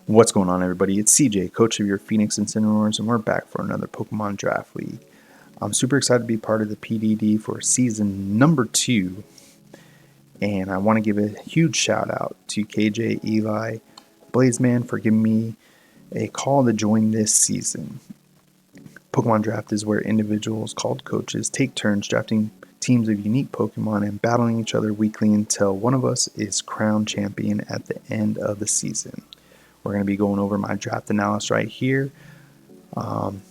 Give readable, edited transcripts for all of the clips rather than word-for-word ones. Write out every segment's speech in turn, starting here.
What's going on, everybody? It's CJ, coach of your Phoenix Incineroars, and we're back for another Pokemon Draft League. I'm super excited to be part of the PDD for season number 2, and I want to give a huge shout out to KJ, Eli, Blazeman for giving me a call to join this season. Pokemon Draft is where individuals called coaches take turns drafting teams of unique Pokemon and battling each other weekly until one of us is crowned champion at the end of the season. We're going to be going over my draft analysis right here.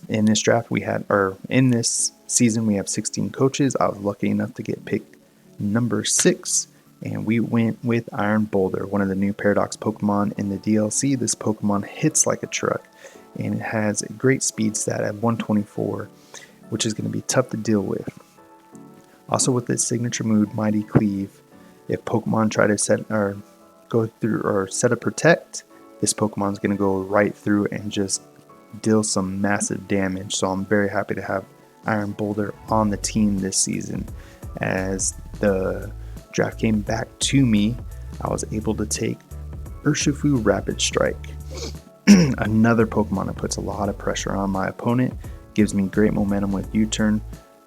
In this season, we have 16 coaches. I was lucky enough to get picked number 6, and we went with Iron Boulder, one of the new Paradox Pokemon in the DLC. This Pokemon hits like a truck, and it has a great speed stat at 124, which is going to be tough to deal with. Also, with its signature move, Mighty Cleave, if Pokemon try to set a Protect, this Pokemon is going to go right through and just deal some massive damage. So I'm very happy to have Iron Boulder on the team this season. As the draft came back to me, I was able to take Urshifu Rapid Strike. Another Pokemon that puts a lot of pressure on my opponent, gives me great momentum with U-turn,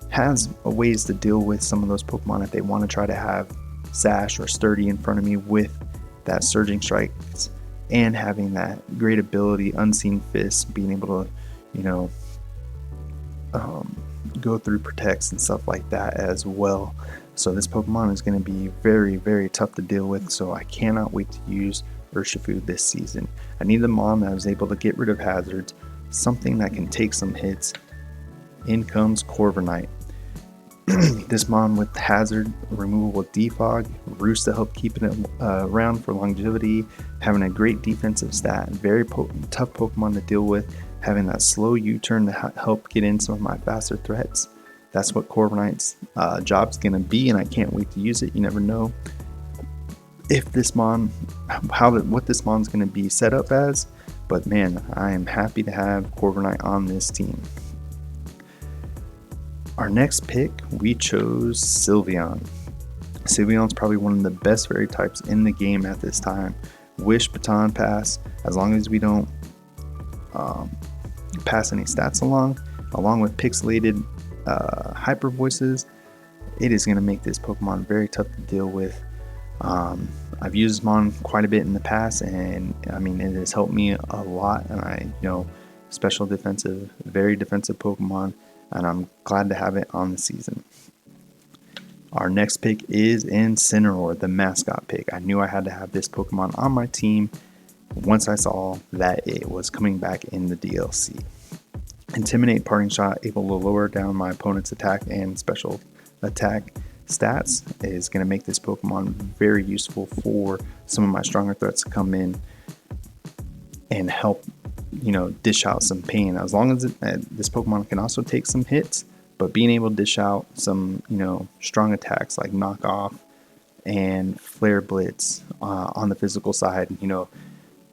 has ways to deal with some of those Pokemon if they want to try to have Sash or Sturdy in front of me with that Surging Strikes, and having that great ability, Unseen Fist, being able to, go through protects and stuff like that as well. So this Pokemon is going to be very, very tough to deal with, so I cannot wait to use Urshifu this season. I need a Mon that is able to get rid of hazards, something that can take some hits. In comes Corviknight. This Mon with hazard removal with Defog, Roost to help keeping it around for longevity, having a great defensive stat, very tough Pokemon to deal with, having that slow U-turn to help get in some of my faster threats. That's what Corviknight's job's going to be, and I can't wait to use it. You never know if this Mon, what this Mon's going to be set up as, but man, I am happy to have Corviknight on this team. Our next pick, we chose Sylveon. Sylveon's probably one of the best fairy types in the game at this time. Wish, Baton Pass, as long as we don't pass any stats along with pixelated hyper voices, it is going to make this Pokemon very tough to deal with. I've used Mon quite a bit in the past, and I mean, it has helped me a lot, and special defensive, very defensive Pokemon, and I'm glad to have it on the season. Our next pick is Incineroar, the mascot pick. I knew I had to have this Pokemon on my team once I saw that it was coming back in the DLC. Intimidate, Parting Shot, able to lower down my opponent's attack and special attack stats, is going to make this Pokemon very useful for some of my stronger threats to come in and help dish out some pain. As long as this Pokemon can also take some hits, but being able to dish out some strong attacks like Knock Off and Flare Blitz on the physical side,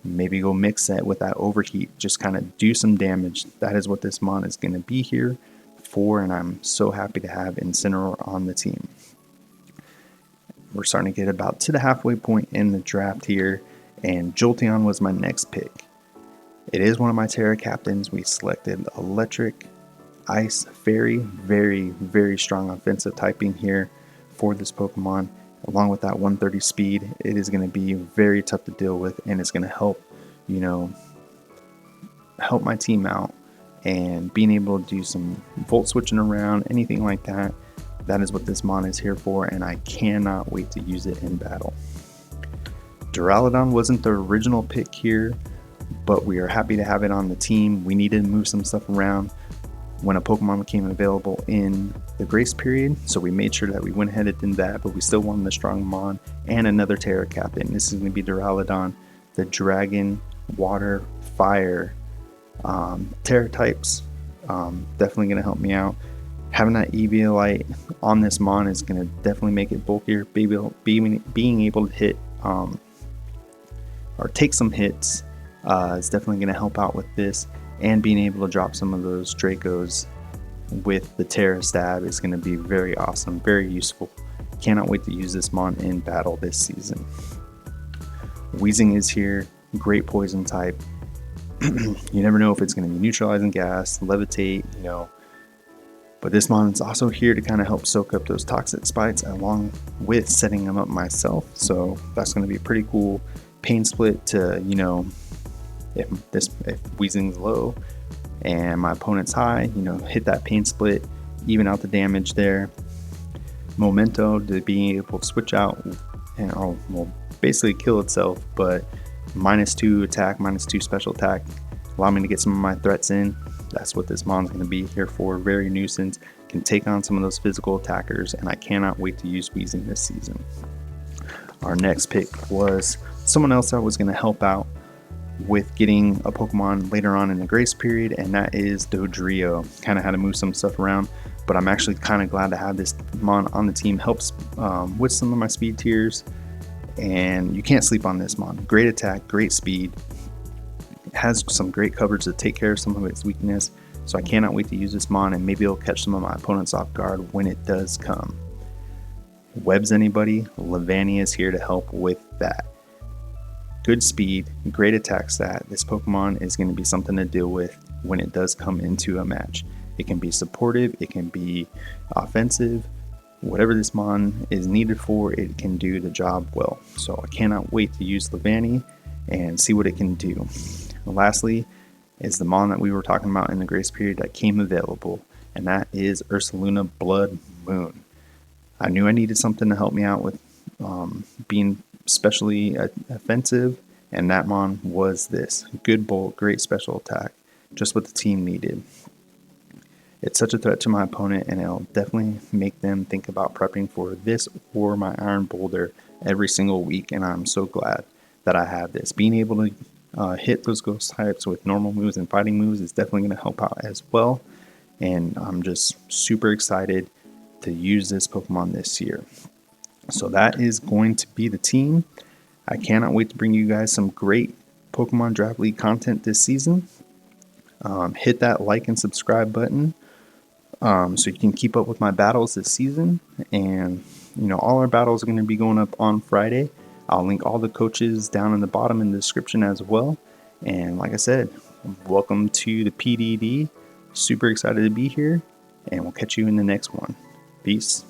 maybe go mix it with that Overheat, just kind of do some damage. That is what this Mon is going to be here for, and I'm so happy to have Incineroar on the team. We're starting to get about to the halfway point in the draft here, and Jolteon was my next pick. It is one of my Terra captains. We selected Electric, Ice, Fairy, very, very strong offensive typing here for this Pokemon. Along with that 130 speed, it is going to be very tough to deal with, and it's going to help, help my team out. And being able to do some volt switching around, anything like that, that is what this Mon is here for, and I cannot wait to use it in battle. Duraludon wasn't the original pick here, but we are happy to have it on the team. We needed to move some stuff around when a Pokemon became available in the grace period, so we made sure that we went ahead and did that, but we still wanted a strong Mon and another Terra Captain. This is going to be Duraludon, the Dragon, Water, Fire Terra types. Definitely going to help me out. Having that Eviolite on this Mon is going to definitely make it bulkier. Being able to hit or take some hits is definitely going to help out with this, and being able to drop some of those Dracos with the Terra Stab is going to be very awesome, very useful. Cannot wait to use this Mon in battle this season. Weezing is here. great poison type. You never know if it's going to be neutralizing gas, levitate, but this mon is also here to kind of help soak up those toxic spikes along with setting them up myself. So that's going to be a pretty cool pain split to, if Weezing's low and my opponent's high, hit that pain split, even out the damage there. Memento to being able to switch out and basically kill itself, but -2 attack, -2 special attack, allow me to get some of my threats in. That's what this mon's going to be here for. Very nuisance, can take on some of those physical attackers, and I cannot wait to use Weezing this season. Our next pick was someone else that was going to help out with getting a Pokemon later on in the grace period, and that is Dodrio. Kind of had to move some stuff around, but I'm actually kind of glad to have this mon on the team. Helps with some of my speed tiers, and you can't sleep on this mon. Great attack, great speed, has some great coverage to take care of some of its weakness. So I cannot wait to use this mon, and maybe it'll catch some of my opponents off guard when it does come. Webs anybody? Levani is here to help with that. Good speed, great attack stat. This Pokemon is going to be something to deal with when it does come into a match. It can be supportive, it can be offensive. Whatever this mon is needed for, it can do the job well. So I cannot wait to use Levani and see what it can do. Lastly is the mon that we were talking about in the grace period that came available, and that is Ursaluna Blood Moon. I knew I needed something to help me out with being especially offensive, and that mon was this. Good bolt, great special attack, just what the team needed. It's such a threat to my opponent, and it'll definitely make them think about prepping for this or my Iron Boulder every single week, and I'm so glad that I have this. Being able to hit those ghost types with normal moves and fighting moves is definitely going to help out as well, and I'm just super excited to use this Pokemon this year. So that is going to be the team. I cannot wait to bring you guys some great Pokemon Draft League content this season. Hit that like and subscribe button so you can keep up with my battles this season. And all our battles are going to be going up on Friday. I'll link all the coaches down in the bottom in the description as well. And like I said, welcome to the PDD. Super excited to be here, and we'll catch you in the next one. Peace.